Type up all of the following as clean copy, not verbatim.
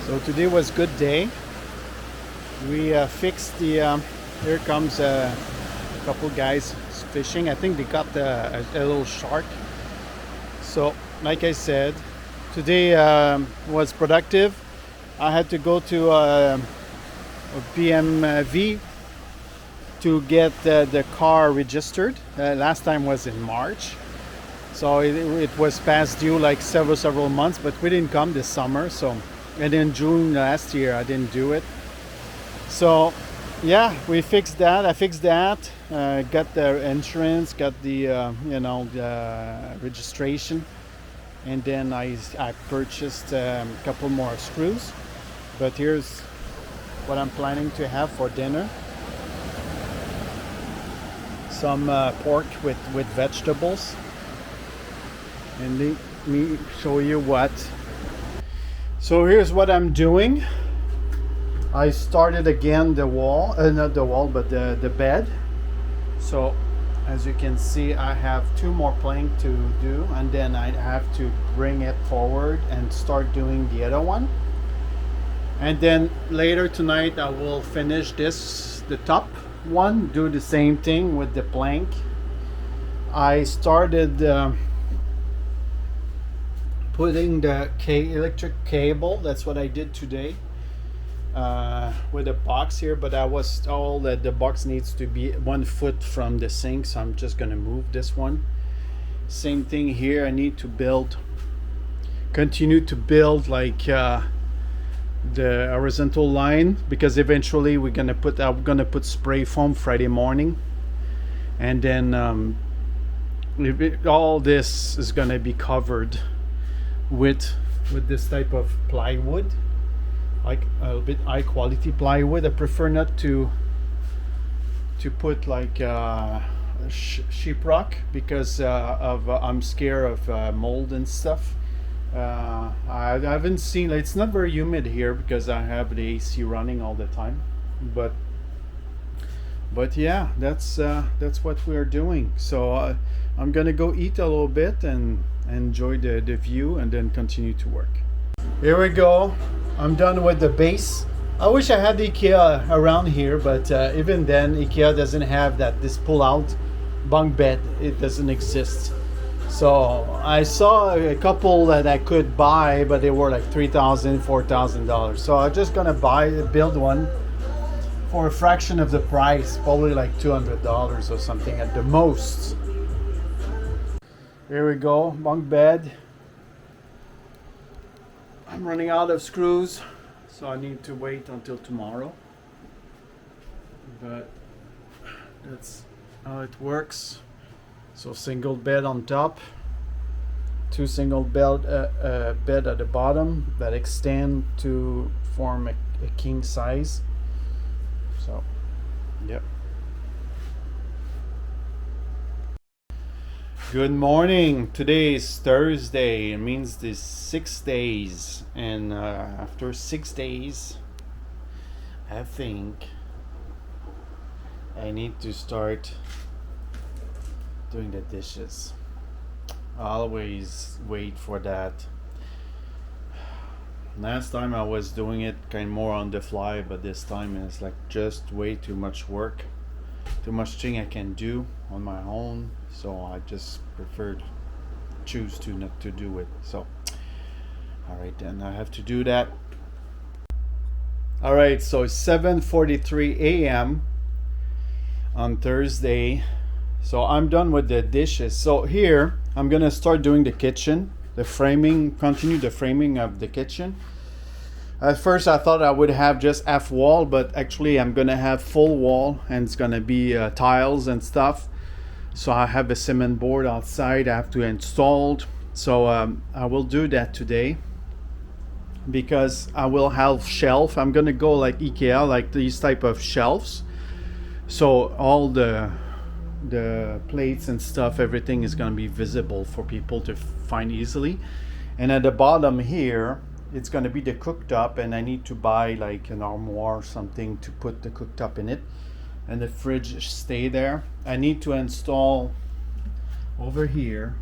So today was good day. We fixed the. Here comes a couple guys fishing. I think they got a little shark. So, like I said, today was productive. I had to go to a BMV to get the car registered. Last time was in March, so it was past due like several months. But we didn't come this summer. So, and in June last year I didn't do it. So yeah, we fixed that. I fixed that. Got the insurance, got the the registration, and then I purchased a couple more screws. But here's what I'm planning to have for dinner: some pork with vegetables. And let me show you what. So here's what I'm doing. I started again the wall, not the wall, but the bed. So as you can see, I have two more planks to do, and then I have to bring it forward and start doing the other one. And then later tonight I will finish the top one, do the same thing with the plank. I started putting the electric cable. That's what I did today. With a box here, but I was told that the box needs to be 1 foot from the sink, so I'm just gonna move this one. Same thing here. I need to continue to build like the horizontal line, because eventually I'm gonna put spray foam Friday morning, and then all this is gonna be covered with this type of plywood, like a bit high quality plywood. I prefer not to put like sheetrock because I'm scared of mold and stuff. I haven't seen, it's not very humid here because I have the AC running all the time, but yeah, that's what we're doing. So I'm gonna go eat a little bit and enjoy the view, and then continue to work. Here we go. I'm done with the base. I wish I had the IKEA around here, but even then IKEA doesn't have this pull-out bunk bed. It doesn't exist. So I saw a couple that I could buy, but they were like $3,000, $4,000. So I'm just gonna build one for a fraction of the price, probably like $200 or something at the most. Here we go, bunk bed. I'm running out of screws, so I need to wait until tomorrow. But that's how it works. So single bed on top, two single bed at the bottom that extend to form a king size. So, yep. Good morning. Today is Thursday. It means there's 6 days, and after 6 days I think I need to start doing the dishes. I always wait for that. Last time I was doing it kind of more on the fly, but this time it's like just way too much work, too much thing I can do on my own, so I just preferred choose to not to do it. So alright, then I have to do that. Alright, so it's 7:43 a.m. on Thursday. So I'm done with the dishes. So here I'm gonna start doing the kitchen, continue the framing of the kitchen. At first I thought I would have just half wall, but actually I'm gonna have full wall, and it's gonna be tiles and stuff. So I have a cement board outside I have to install. So I will do that today, because I will have shelf. I'm gonna go like IKEA, like these type of shelves. So all the plates and stuff, everything is going to be visible for people to find easily. And at the bottom here it's going to be the cooktop, and I need to buy like an armoire or something to put the cooktop in it, and the fridge stay there. I need to install over here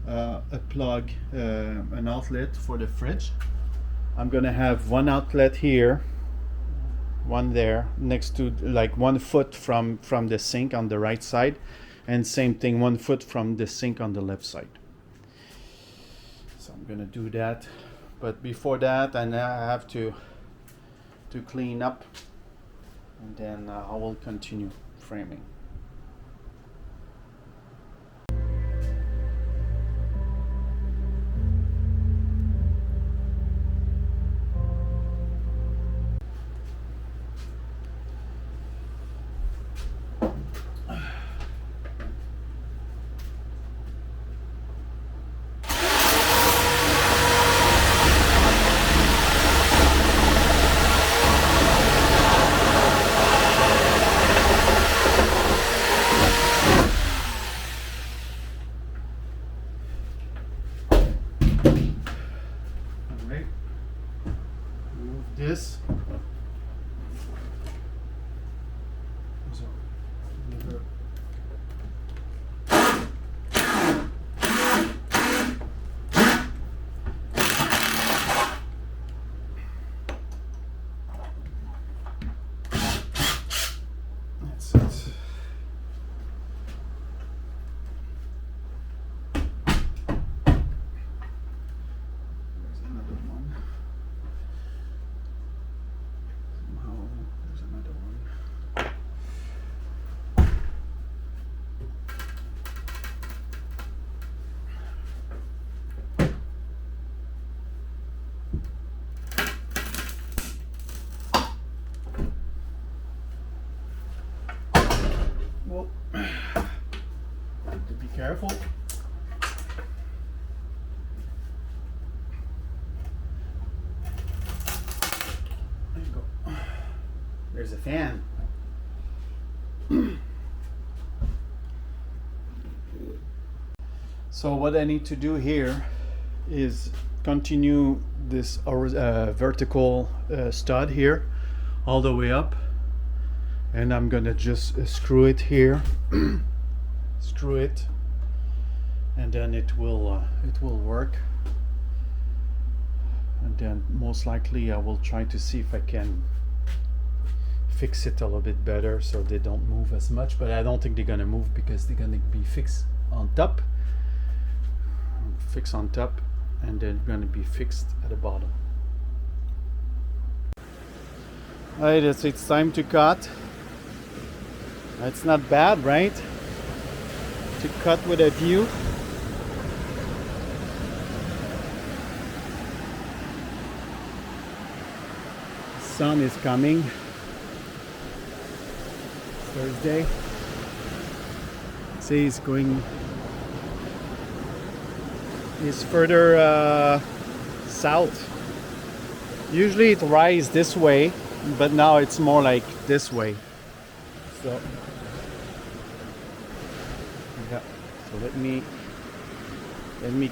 a plug, an outlet for the fridge. I'm gonna have one outlet here, one there, next to, like, 1 foot from the sink on the right side, and same thing, 1 foot from the sink on the left side. So I'm gonna do that, but before that I have to clean up, and then I will continue framing. This. That's it. There's another one. There's another one. Well, to be careful. There you go. There's a fan. So what I need to do here is continue this vertical stud here all the way up, and I'm gonna just screw it here. Screw it, and then it will work. And then most likely I will try to see if I can fix it a little bit better so they don't move as much, but I don't think they're gonna move because they're gonna be fixed on top. Fix on top, and then gonna be fixed at the bottom. Alright, it's time to cut. It's not bad, right? To cut with a view. The sun is coming. Thursday. See, it's going. It's further south. Usually it rises this way, but now it's more like this way. So yeah. So let me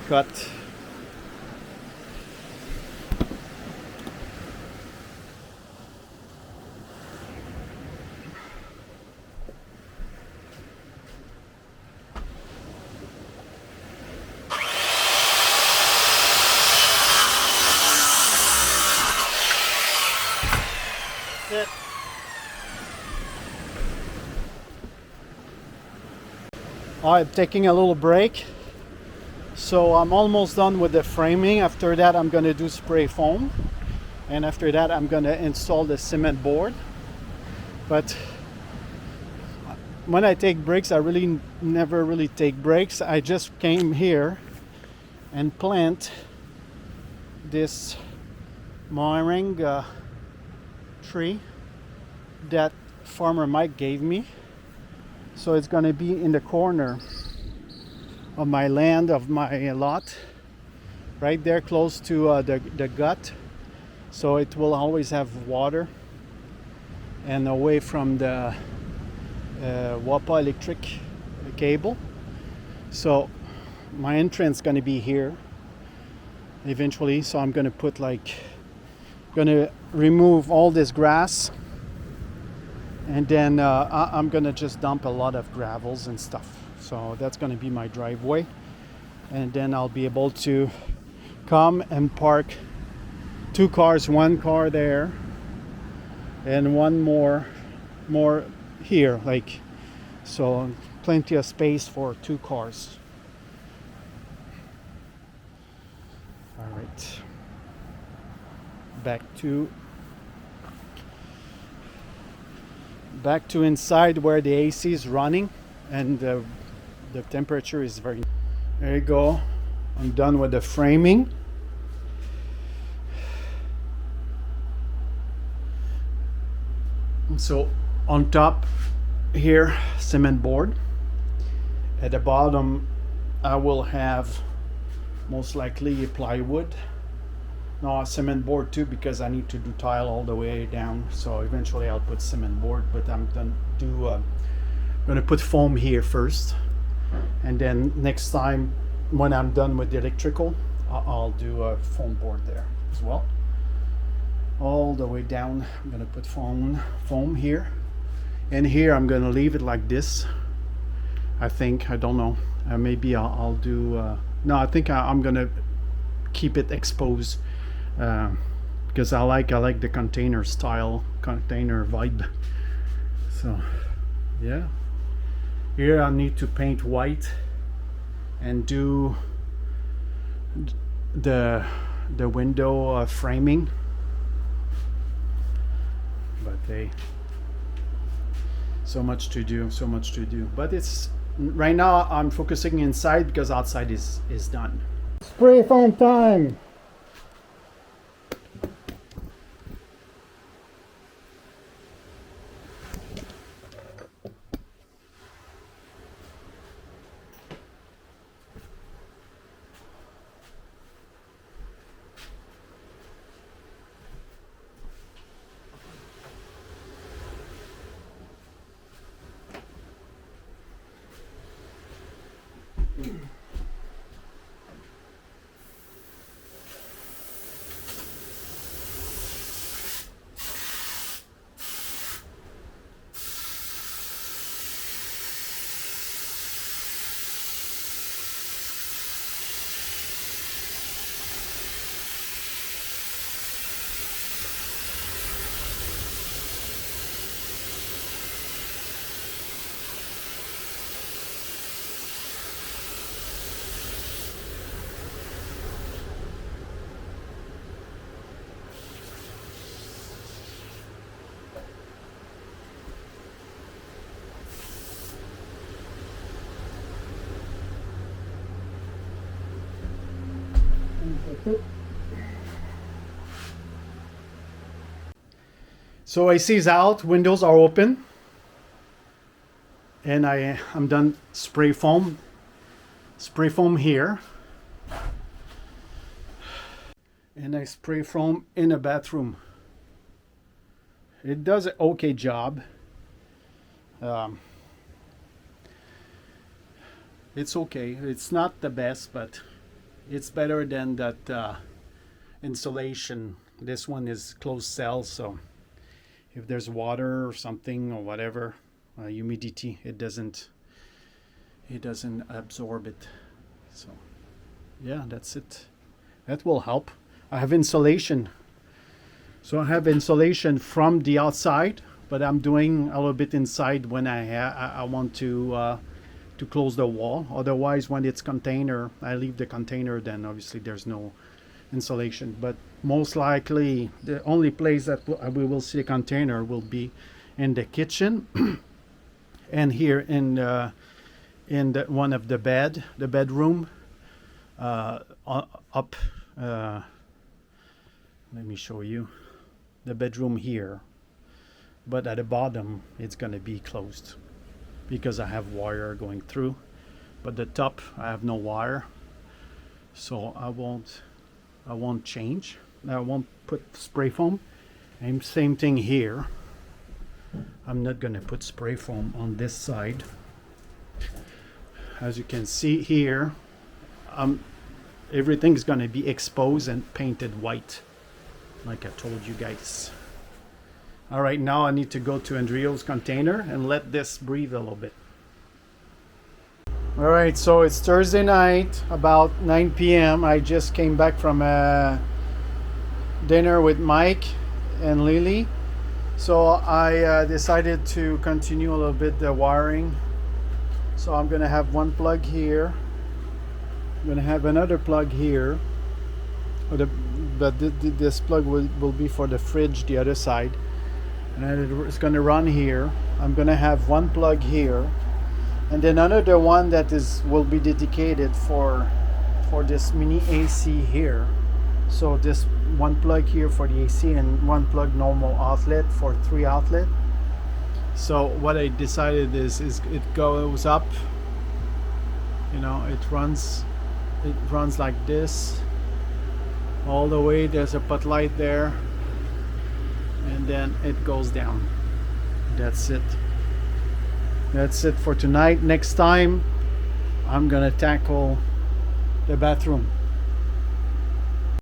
cut. I'm taking a little break, so I'm almost done with the framing. After that I'm going to do spray foam, and after that I'm going to install the cement board. But when I take breaks, I really never really take breaks. I just came here and plant this moringa tree that farmer Mike gave me. So it's going to be in the corner of my land, of my lot, right there close to the gut. So it will always have water and away from the WAPA electric cable. So my entrance is going to be here eventually. So I'm going to put going to remove all this grass. And then I'm gonna just dump a lot of gravels and stuff. So that's gonna be my driveway. And then I'll be able to come and park two cars, one car there and one more here, like, so plenty of space for two cars. All right, back to inside where the AC is running and the temperature is very. There you go. I'm done with the framing. So on top here, cement board. At the bottom I will have most likely plywood. No, a cement board too, because I need to do tile all the way down. So eventually I'll put cement board, but I'm gonna put foam here first, and then next time when I'm done with the electrical, I'll do a foam board there as well. All the way down I'm gonna put foam here, and here I'm gonna leave it like this. I think, I don't know, maybe I'll do no, I think I'm gonna keep it exposed because I like the container style, container vibe. So yeah, here I need to paint white and do the window framing, but so much to do, but it's right now I'm focusing inside because outside is done. Spray foam time. So AC is out, windows are open, and I'm done spray foam here, and I spray foam in a bathroom. It does an okay job. It's okay. It's not the best, but it's better than that insulation. This one is closed cell, so if there's water or something or whatever, humidity, it doesn't absorb it. So yeah, that's it. That will help. I have insulation. So I have insulation from the outside, but I'm doing a little bit inside when I want to close the wall. Otherwise, when it's container, I leave the container, then obviously there's no insulation. But most likely the only place that we will see a container will be in the kitchen and here in one of the bedroom up. Let me show you the bedroom here, but at the bottom it's gonna be closed because I have wire going through, but the top I have no wire, so I won't change. I won't put spray foam. And same thing here. I'm not gonna put spray foam on this side. As you can see here, everything's gonna be exposed and painted white, like I told you guys. All right, now I need to go to Andreo's container and let this breathe a little bit. All right, so it's Thursday night, about 9 p.m. I just came back from a dinner with Mike and Lily. So I decided to continue a little bit the wiring. So I'm gonna have one plug here. I'm gonna have another plug here. But this plug will be for the fridge, the other side, and then it's gonna run here. I'm gonna have one plug here, and then another one that will be dedicated for this mini AC here. So this one plug here for the AC and one plug normal outlet for 3 outlet. So what I decided is it goes up, you know, it runs like this all the way. There's a pot light there, and then it goes down. That's it for tonight. Next time I'm gonna tackle the bathroom.